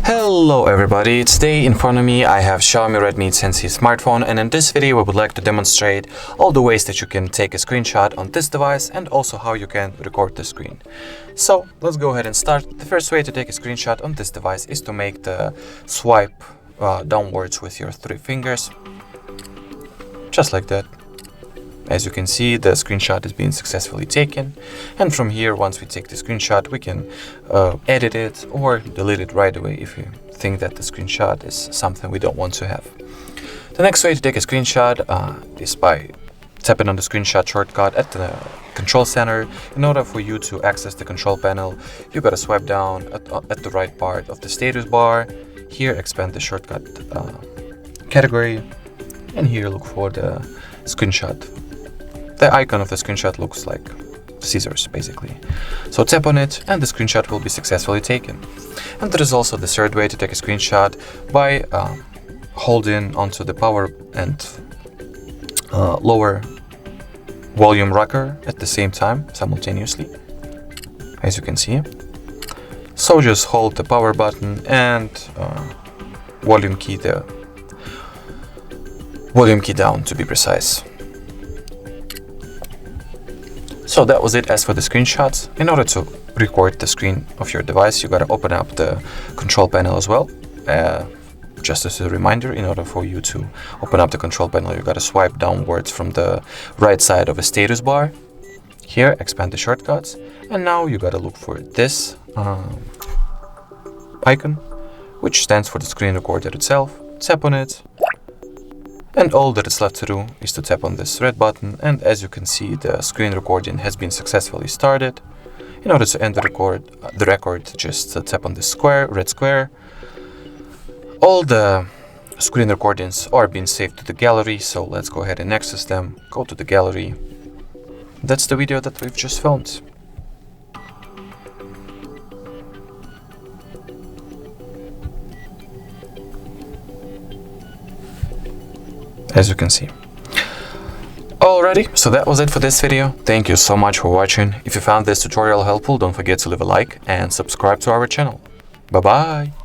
Hello everybody, today in front of me I have Xiaomi Redmi 10C smartphone, and in this video we would like to demonstrate all the ways that you can take a screenshot on this device and also how you can record the screen. So let's go ahead and start. The first way to take a screenshot on this device is to make the swipe downwards with your 3 fingers, just like that. As you can see, the screenshot is being successfully taken, and from here, once we take the screenshot, we can edit it or delete it right away if you think that the screenshot is something we don't want to have. The next way to take a screenshot is by tapping on the screenshot shortcut at the control center. In order for you to access the control panel, you gotta swipe down at the right part of the status bar. Here, expand the shortcut category, and here look for the screenshot. The icon of the screenshot looks like scissors, basically. So tap on it and the screenshot will be successfully taken. And there is also the third way to take a screenshot by holding onto the power and lower volume rocker at the same time, simultaneously, as you can see. So just hold the power button and volume key down, to be precise. So that was it as for the screenshots. In order to record the screen of your device, you gotta open up the control panel as well. Just as a reminder, in order for you to open up the control panel, you gotta swipe downwards from the right side of a status bar. Here, expand the shortcuts, and now you gotta look for this icon, which stands for the screen recorder itself. Tap on it. And all that is left to do is to tap on this red button, and as you can see, the screen recording has been successfully started. In order to end the record, just tap on this red square. All the screen recordings are being saved to the gallery, so let's go ahead and access them. Go to the gallery. That's the video that we've just filmed. As you can see. Alrighty, so that was it for this video. Thank you so much for watching. If you found this tutorial helpful, don't forget to leave a like and subscribe to our channel. Bye bye!